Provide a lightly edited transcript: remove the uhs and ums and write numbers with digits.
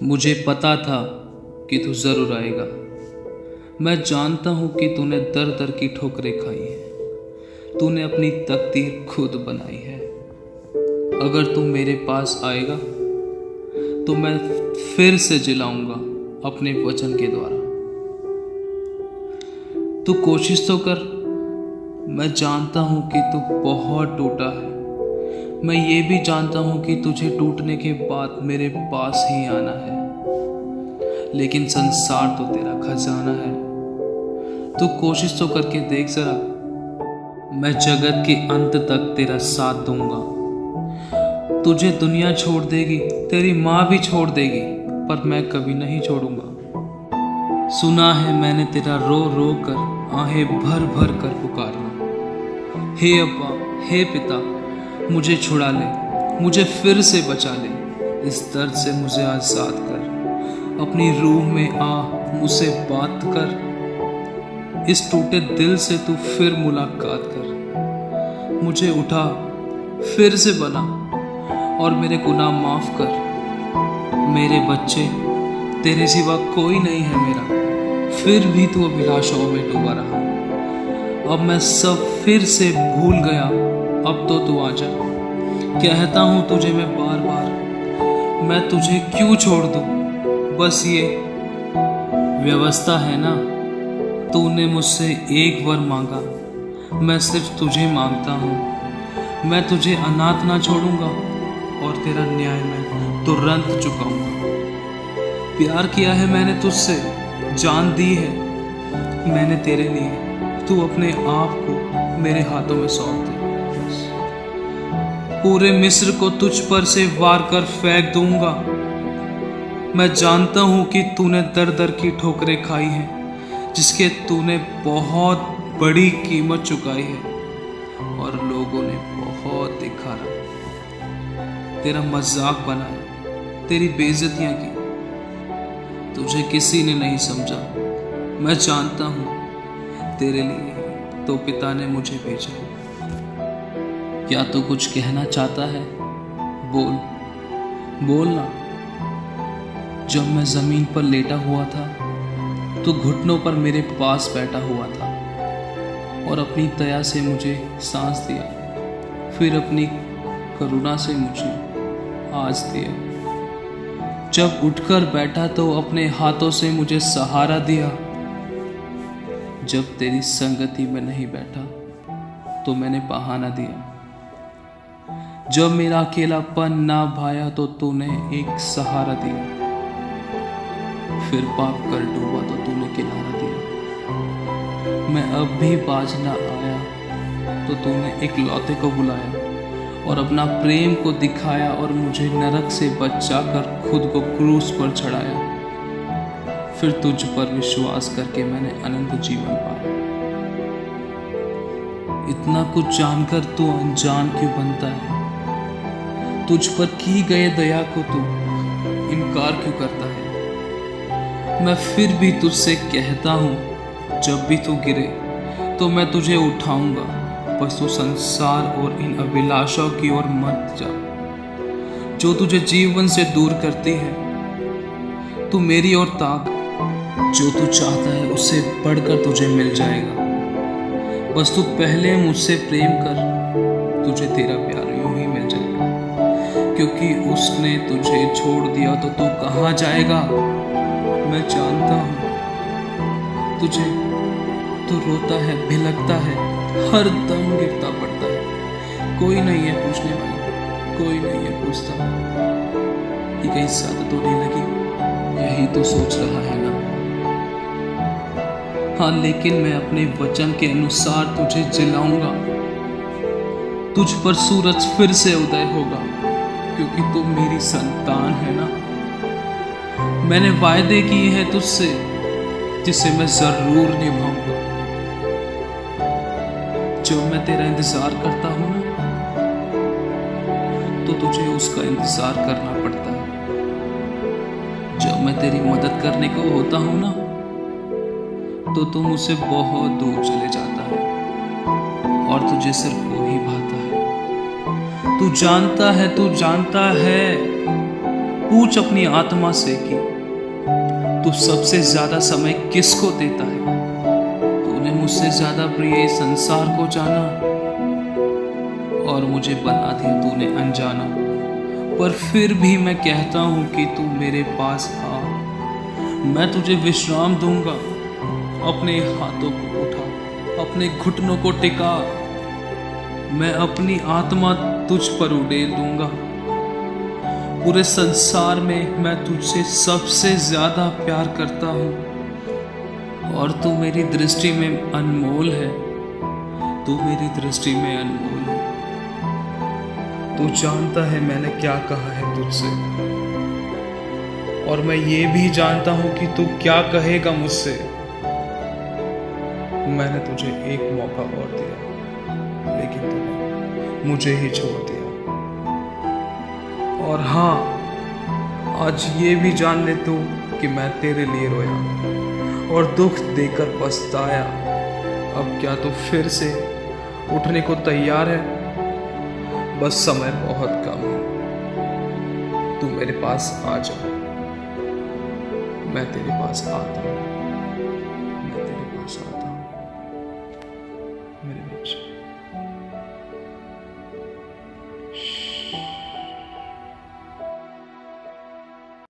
मुझे पता था कि तू ज़रूर आएगा। मैं जानता हूँ कि तूने दर दर की ठोकरें खाई हैं। तूने अपनी तकदीर खुद बनाई है। अगर तू मेरे पास आएगा तो मैं फिर से जिलाऊंगा अपने वचन के द्वारा। तू कोशिश तो कर। मैं जानता हूँ कि तू बहुत टूटा है। मैं ये भी जानता हूँ कि तुझे टूटने के बाद मेरे पास ही आना है। लेकिन संसार तो तेरा खजाना है। तू कोशिश तो करके देख जरा। मैं जगत के अंत तक तेरा साथ दूंगा। तुझे दुनिया छोड़ देगी, तेरी माँ भी छोड़ देगी, पर मैं कभी नहीं छोड़ूंगा। सुना है मैंने तेरा रो रो कर, आहें भर भर कर पुकारना। हे अब्बा, हे पिता, मुझे छुड़ा ले, मुझे फिर से बचा ले। इस दर्द से मुझे आज़ाद कर। अपनी रूह में आ, मुझसे बात कर। इस टूटे दिल से तू फिर मुलाकात कर। मुझे उठा, फिर से बना और मेरे गुनाह माफ कर। मेरे बच्चे, तेरे सिवा कोई नहीं है मेरा। फिर भी तू अभिलाषाओं में डूबा रहा। अब मैं सब फिर से भूल गया। अब तो तू आजा। कहता हूँ तुझे मैं बार बार, मैं तुझे क्यों छोड़ दूँ। बस ये व्यवस्था है ना। तूने मुझसे एक वर मांगा, मैं सिर्फ तुझे मांगता हूँ। मैं तुझे अनाथ ना छोड़ूंगा और तेरा न्याय मैं तुरंत चुकाऊंगा। प्यार किया है मैंने तुझसे, जान दी है मैंने तेरे लिए। तू अपने आप को मेरे हाथों में सौंप दे। पूरे मिस्र को तुझ पर से वार कर फेंक दूंगा। मैं जानता हूं कि तूने दर दर की ठोकरें खाई हैं, जिसके तूने बहुत बड़ी कीमत चुकाई है और लोगों ने बहुत धिक्कारा। तेरा मजाक बनाया, तेरी बेइज्जतियां की। तुझे किसी ने नहीं समझा। मैं जानता हूं तेरे लिए तो पिता ने मुझे भेजा। क्या तू कुछ कहना चाहता है? बोल, बोल ना। जब मैं जमीन पर लेटा हुआ था तो घुटनों पर मेरे पास बैठा हुआ था और अपनी दया से मुझे सांस दिया, फिर अपनी करुणा से मुझे आज दिया। जब उठकर बैठा तो अपने हाथों से मुझे सहारा दिया। जब तेरी संगति में नहीं बैठा तो मैंने बहाना दिया। जब मेरा अकेलापन ना भाया तो तूने एक सहारा दिया। फिर पाप कर डूबा तो तूने किनारा दिया। मैं अब भी बाज ना आया तो तूने एक लौते को बुलाया और अपना प्रेम को दिखाया और मुझे नरक से बचाकर खुद को क्रूस पर चढ़ाया। फिर तुझ पर विश्वास करके मैंने अनंत जीवन पाया। इतना कुछ जानकर तू अनजान क्यों बनता है? तुझ पर की गए दया को तू इनकार क्यों करता है? मैं फिर भी तुझसे कहता हूँ, जब भी तू गिरे तो मैं तुझे उठाऊंगा। बस तू संसार और इन अभिलाषाओं की ओर मत जा जो तुझे जीवन से दूर करती है। तू मेरी ओर ताक। जो तू चाहता है उससे बढ़कर तुझे मिल जाएगा। बस तू पहले मुझसे प्रेम कर, तुझे तेरा प्यार यूं ही मिल जाएगा। क्योंकि उसने तुझे छोड़ दिया तो तू कहाँ जाएगा? मैं जानता हूँ तुझे। तू रोता है, भिलकता है, हर दम गिरता पड़ता है। कोई नहीं है पूछने वाला, कोई नहीं है पूछता कि कहीं साथ तो नहीं लगी। यही तो सोच रहा है ना? हाँ, लेकिन मैं अपने वचन के अनुसार तुझे जिलाऊंगा। तुझ पर सूरज फिर से उदय होगा, क्योंकि तू मेरी संतान है ना। मैंने वायदे किए हैं तुझसे, जिसे मैं जरूर निभाऊंगा। जब मैं तेरा इंतजार करता हूं ना, तो तुझे उसका इंतजार करना पड़ता है। जब मैं तेरी मदद करने को होता हूं ना, तो तू मुझसे बहुत दूर चले जाता है और तुझे सिर्फ वो ही भाता है। तू जानता है पूछ अपनी आत्मा से कि तू सबसे ज्यादा समय किसको देता है। तूने मुझसे ज्यादा प्रिय इस संसार को जाना और मुझे बना दिया तूने अनजाना। पर फिर भी मैं कहता हूं कि तू मेरे पास आ, मैं तुझे विश्राम दूंगा। अपने हाथों को उठा, अपने घुटनों को टिका, मैं अपनी आत्मा तुझ पर उड़ेल दूंगा। पूरे संसार में मैं तुझसे सबसे ज्यादा प्यार करता हूं और तू मेरी दृष्टि में अनमोल है। तू मेरी दृष्टि में अनमोल है। तू जानता है मैंने क्या कहा है तुझसे, और मैं ये भी जानता हूं कि तू क्या कहेगा मुझसे। मैंने तुझे एक मौका और दिया, लेकिन तूने मुझे ही छोड़ दिया। और हाँ, आज ये भी जान ले तू कि मैं तेरे लिए रोया और दुख देकर पछताया। अब क्या तू फिर से उठने को तैयार है? बस समय बहुत कम है। तू मेरे पास आ जा, मैं तेरे पास आता हूँ, मैं तेरे पास आता हूँ।